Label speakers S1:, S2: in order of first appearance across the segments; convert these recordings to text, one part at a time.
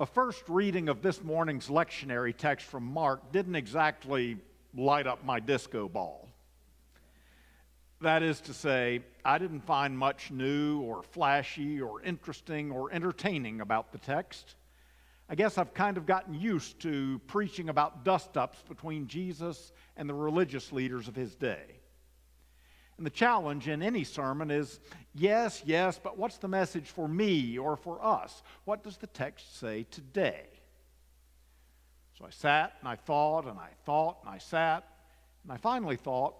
S1: A first reading of this morning's lectionary text from Mark didn't exactly light up my disco ball. That is to say, I didn't find much new or flashy or interesting or entertaining about the text. I guess I've kind of gotten used to preaching about dust-ups between Jesus and the religious leaders of his day. And the challenge in any sermon is, yes, but what's the message for me or for us? What does the text say today? So I sat and I thought and I thought and I sat and I finally thought,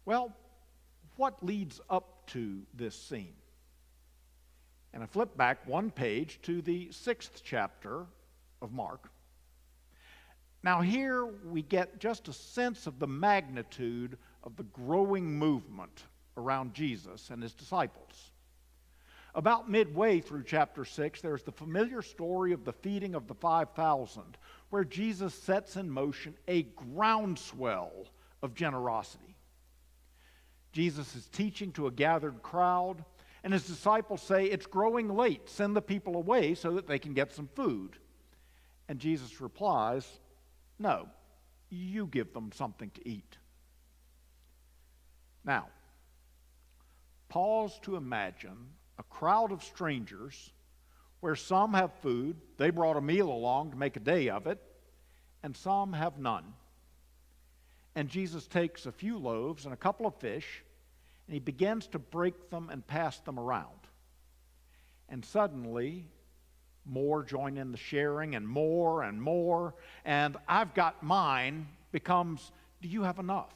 S1: well, what leads up to this scene? And I flipped back one page to the 6th chapter of Mark. Now here we get just a sense of the magnitude of the growing movement around Jesus and his disciples. About midway through chapter 6, there's the familiar story of the feeding of the 5,000, where Jesus sets in motion a groundswell of generosity. Jesus is teaching to a gathered crowd, and his disciples say, "It's growing late, send the people away so that they can get some food." And Jesus replies, "No, you give them something to eat." Now, pause to imagine a crowd of strangers where some have food, they brought a meal along to make a day of it, and some have none. And Jesus takes a few loaves and a couple of fish, and he begins to break them and pass them around. And suddenly, more join in the sharing, and more, and I've got mine becomes, do you have enough?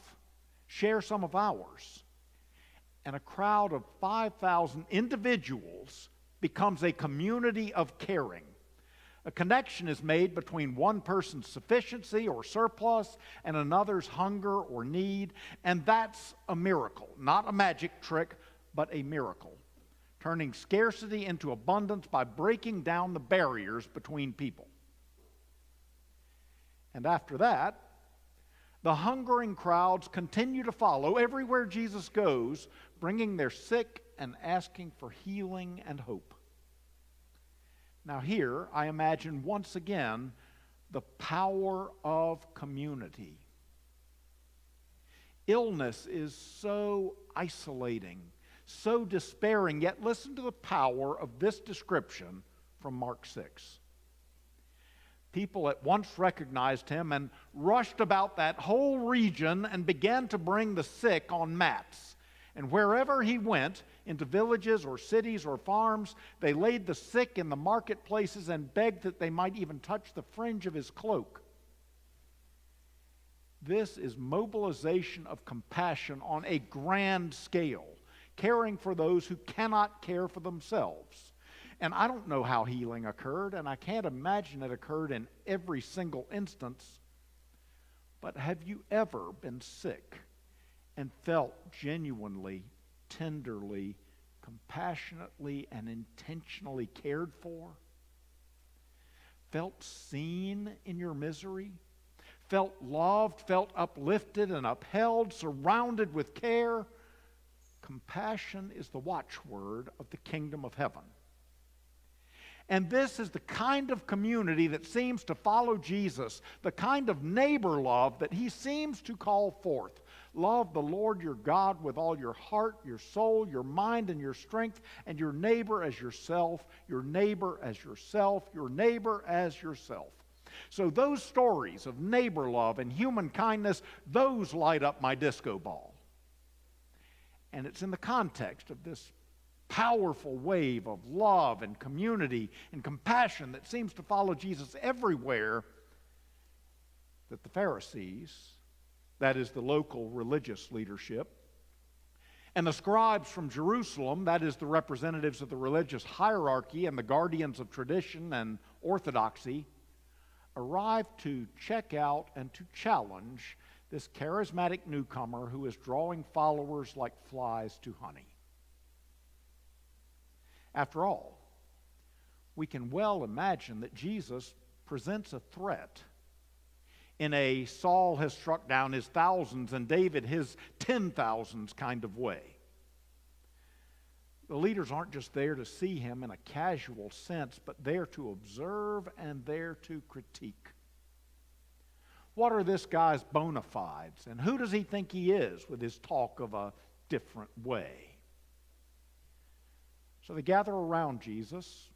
S1: Share some of ours. And a crowd of 5,000 individuals becomes a community of caring. A connection is made between one person's sufficiency or surplus and another's hunger or need, and that's a miracle, not a magic trick, but a miracle, turning scarcity into abundance by breaking down the barriers between people. And after that, the hungering crowds continue to follow everywhere Jesus goes, bringing their sick and asking for healing and hope. Now here, I imagine once again the power of community. Illness is so isolating, so despairing, yet listen to the power of this description from Mark 6. People at once recognized him and rushed about that whole region and began to bring the sick on mats. And wherever he went, into villages or cities or farms, they laid the sick in the marketplaces and begged that they might even touch the fringe of his cloak. This is mobilization of compassion on a grand scale, caring for those who cannot care for themselves. And I don't know how healing occurred, and I can't imagine it occurred in every single instance. But have you ever been sick and felt genuinely, tenderly, compassionately, and intentionally cared for? Felt seen in your misery? Felt loved, felt uplifted and upheld, surrounded with care? Compassion is the watchword of the kingdom of heaven. And this is the kind of community that seems to follow Jesus, the kind of neighbor love that he seems to call forth. Love the Lord your God with all your heart, your soul, your mind, and your strength, and your neighbor as yourself, your neighbor as yourself, your neighbor as yourself. So those stories of neighbor love and human kindness, those light up my disco ball. And it's in the context of this powerful wave of love and community and compassion that seems to follow Jesus everywhere that the Pharisees, that is the local religious leadership, and the scribes from Jerusalem, that is the representatives of the religious hierarchy and the guardians of tradition and orthodoxy, arrived to check out and to challenge this charismatic newcomer who is drawing followers like flies to honey. After all, we can well imagine that Jesus presents a threat in a Saul has struck down his thousands and David his 10,000s kind of way. The leaders aren't just there to see him in a casual sense, but there to observe and there to critique. What are this guy's bona fides, and who does he think he is with his talk of a different way? So they gather around Jesus,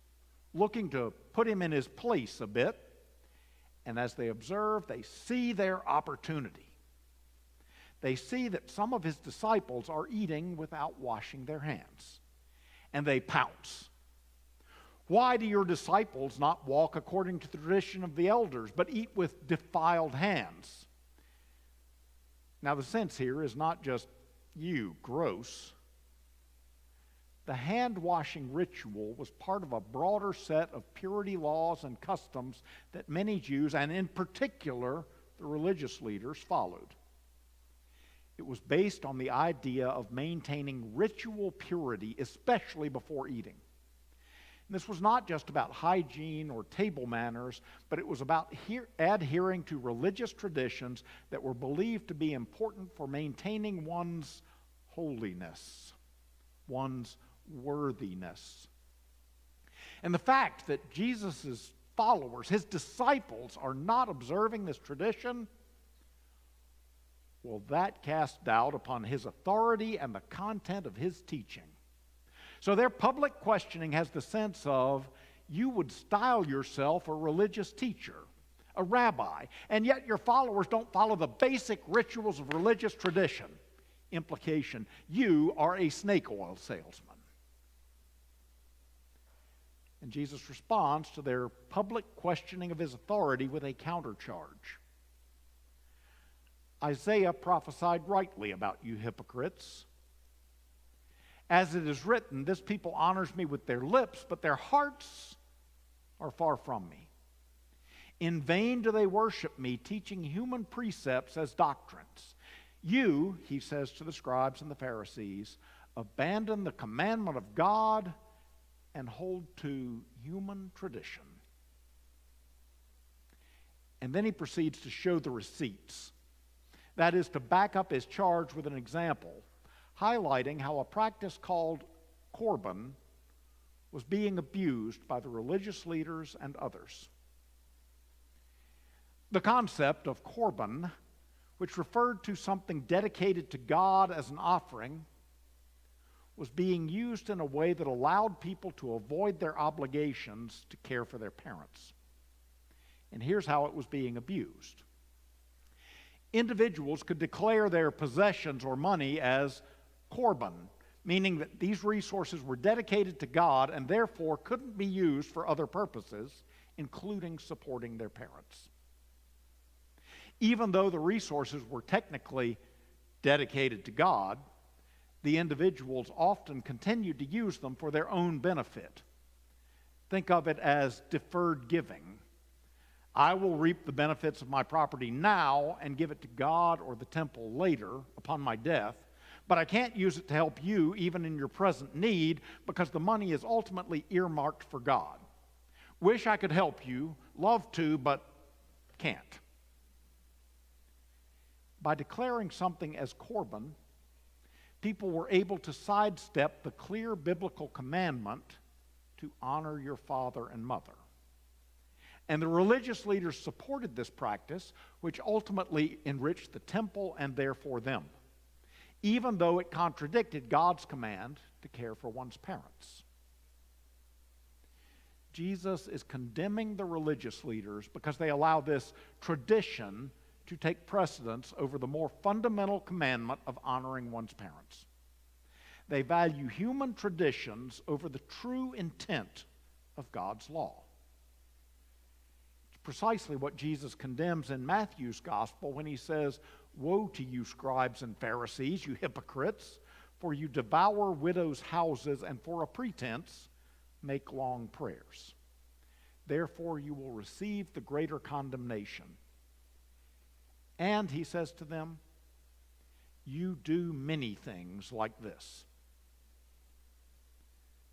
S1: looking to put him in his place a bit, and as they observe, they see their opportunity. They see that some of his disciples are eating without washing their hands, and they pounce. Why do your disciples not walk according to the tradition of the elders, but eat with defiled hands? Now the sense here is not just, you, gross. The hand-washing ritual was part of a broader set of purity laws and customs that many Jews, and in particular the religious leaders, followed. It was based on the idea of maintaining ritual purity, especially before eating. And this was not just about hygiene or table manners, but it was about adhering to religious traditions that were believed to be important for maintaining one's holiness, one's worthiness. And the fact that Jesus' followers, his disciples, are not observing this tradition, well, that casts doubt upon his authority and the content of his teaching. So their public questioning has the sense of, you would style yourself a religious teacher, a rabbi, and yet your followers don't follow the basic rituals of religious tradition. Implication, you are a snake oil salesman. And Jesus responds to their public questioning of his authority with a countercharge. Isaiah prophesied rightly about you hypocrites. As it is written, this people honors me with their lips, but their hearts are far from me. In vain do they worship me, teaching human precepts as doctrines. You, he says to the scribes and the Pharisees, abandon the commandment of God and hold to human tradition. And then he proceeds to show the receipts. That is, to back up his charge with an example, highlighting how a practice called korban was being abused by the religious leaders and others. The concept of korban, which referred to something dedicated to God as an offering, was being used in a way that allowed people to avoid their obligations to care for their parents. And here's how it was being abused. Individuals could declare their possessions or money as korban, meaning that these resources were dedicated to God and therefore couldn't be used for other purposes, including supporting their parents. Even though the resources were technically dedicated to God, the individuals often continued to use them for their own benefit. Think of it as deferred giving. I will reap the benefits of my property now and give it to God or the temple later upon my death, but I can't use it to help you even in your present need because the money is ultimately earmarked for God. Wish I could help you, love to, but can't. By declaring something as korban, people were able to sidestep the clear biblical commandment to honor your father and mother. And the religious leaders supported this practice, which ultimately enriched the temple and therefore them, even though it contradicted God's command to care for one's parents. Jesus is condemning the religious leaders because they allow this tradition to take precedence over the more fundamental commandment of honoring one's parents. They value human traditions over the true intent of God's law. It's precisely what Jesus condemns in Matthew's gospel when he says, "Woe to you, scribes and Pharisees, you hypocrites, for you devour widows' houses and for a pretense make long prayers. Therefore you will receive the greater condemnation." And he says to them, "You do many things like this."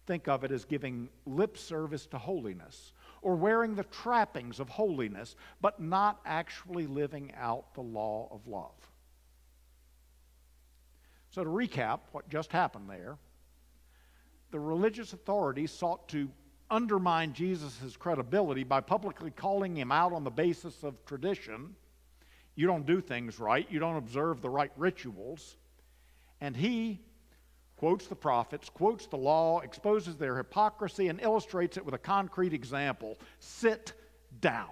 S1: Think of it as giving lip service to holiness, or wearing the trappings of holiness, but not actually living out the law of love. So to recap what just happened there, the religious authorities sought to undermine Jesus' credibility by publicly calling him out on the basis of tradition. You don't do things right. You don't observe the right rituals. And he quotes the prophets, quotes the law, exposes their hypocrisy, and illustrates it with a concrete example. Sit down.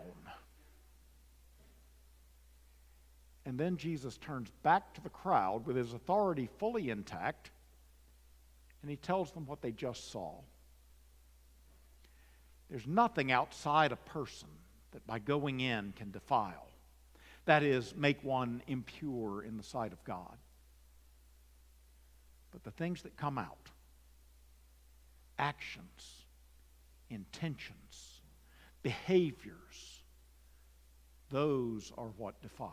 S1: And then Jesus turns back to the crowd with his authority fully intact, and he tells them what they just saw. There's nothing outside a person that by going in can defile. That is, make one impure in the sight of God. But the things that come out, actions, intentions, behaviors, those are what defile.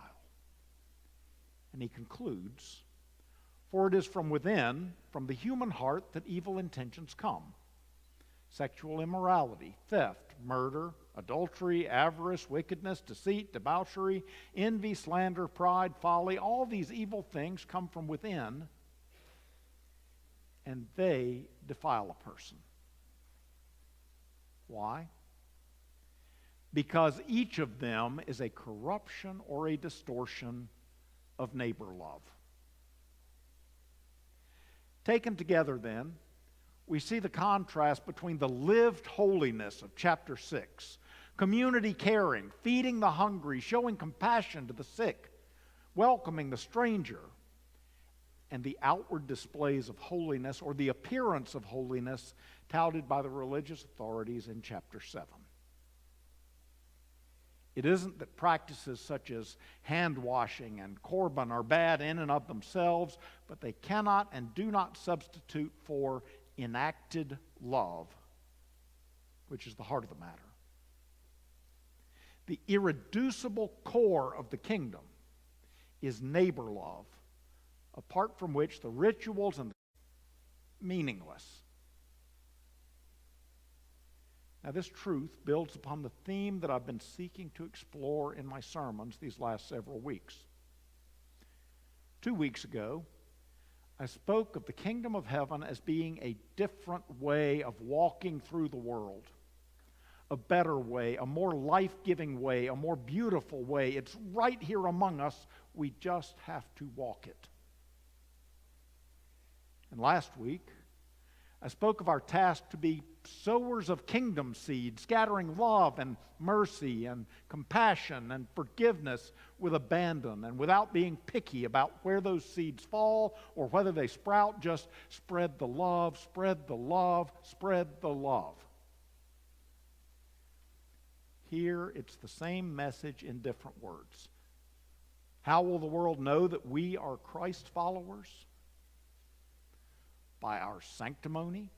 S1: And he concludes, for it is from within, from the human heart, that evil intentions come. Sexual immorality, theft, murder, adultery, avarice, wickedness, deceit, debauchery, envy, slander, pride, folly, all these evil things come from within, and they defile a person. Why? Because each of them is a corruption or a distortion of neighbor love. Taken together then, we see the contrast between the lived holiness of chapter 6, community caring, feeding the hungry, showing compassion to the sick, welcoming the stranger, and the outward displays of holiness or the appearance of holiness touted by the religious authorities in chapter 7. It isn't that practices such as hand washing and korban are bad in and of themselves, but they cannot and do not substitute for enacted love, which is the heart of the matter. The irreducible core of the kingdom is neighbor love, apart from which the rituals and meaningless. Now, this truth builds upon the theme that I've been seeking to explore in my sermons these last several weeks. 2 weeks ago, I spoke of the kingdom of heaven as being a different way of walking through the world, a better way, a more life-giving way, a more beautiful way. It's right here among us. We just have to walk it. And last week, I spoke of our task to be sowers of kingdom seed, scattering love and mercy and compassion and forgiveness with abandon and without being picky about where those seeds fall or whether they sprout. Just spread the love, spread the love, spread the love. Here it's the same message in different words. How will the world know that we are Christ followers? By our sanctimony,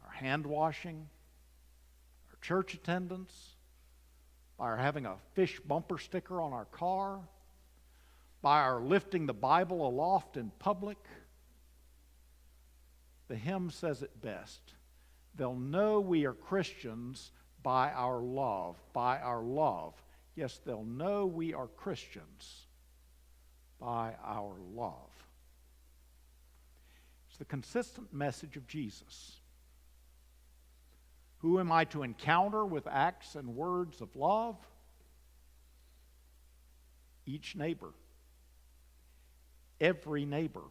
S1: our hand washing, our church attendance, by our having a fish bumper sticker on our car, by our lifting the Bible aloft in public. The hymn says it best. They'll know we are Christians by our love, by our love. Yes, they'll know we are Christians by our love. The consistent message of Jesus. Who am I to encounter with acts and words of love? Each neighbor. Every neighbor.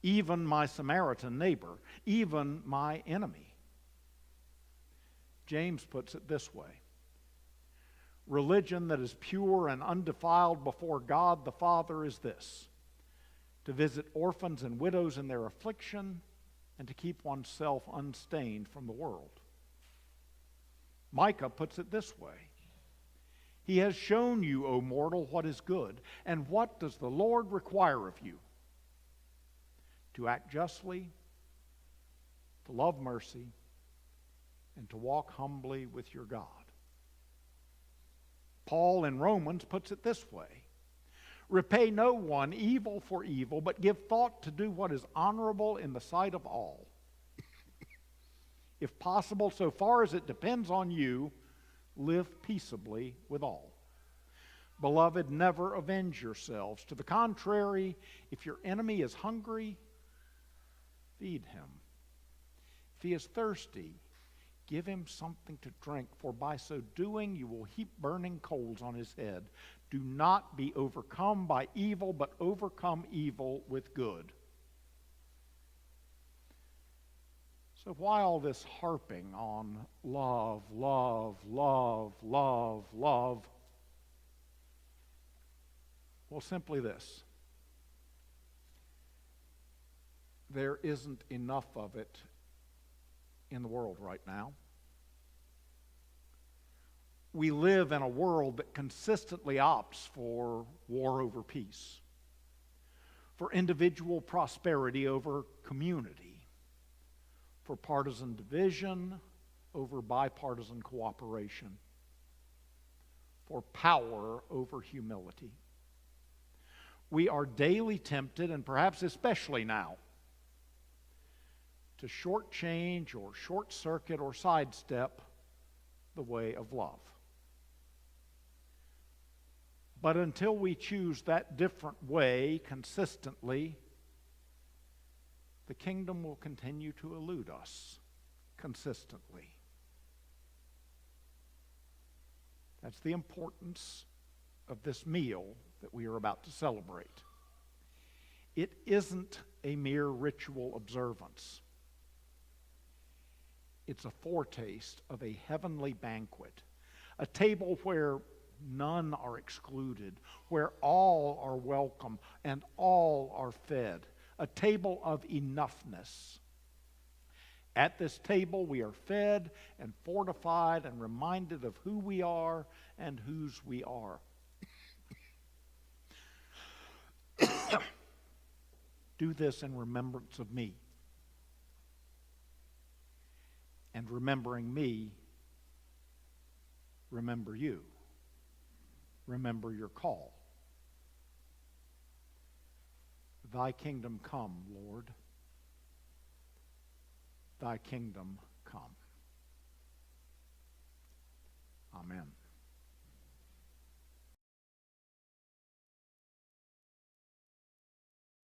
S1: Even my Samaritan neighbor. Even my enemy. James puts it this way. Religion that is pure and undefiled before God the Father is this: to visit orphans and widows in their affliction, and to keep oneself unstained from the world. Micah puts it this way: He has shown you, O mortal, what is good, and what does the Lord require of you? To act justly, to love mercy, and to walk humbly with your God. Paul in Romans puts it this way: repay no one evil for evil, but give thought to do what is honorable in the sight of all. If possible, so far as it depends on you, live peaceably with all. Beloved, never avenge yourselves. To the contrary, if your enemy is hungry, feed him. If he is thirsty, give him something to drink, for by so doing you will heap burning coals on his head. Do not be overcome by evil, but overcome evil with good. So why all this harping on love, love, love, love, love? Well, simply this. There isn't enough of it in the world right now. We live in a world that consistently opts for war over peace, for individual prosperity over community, for partisan division over bipartisan cooperation, for power over humility. We are daily tempted, and perhaps especially now, to shortchange or short-circuit or sidestep the way of love. But until we choose that different way consistently, the kingdom will continue to elude us consistently. That's the importance of this meal that we are about to celebrate. It isn't a mere ritual observance. It's a foretaste of a heavenly banquet, a table where none are excluded, where all are welcome and all are fed, a table of enoughness. At this table we are fed and fortified and reminded of who we are and whose we are. Do this in remembrance of me. And remembering me, remember you. Remember your call. Thy kingdom come, Lord. Thy kingdom come.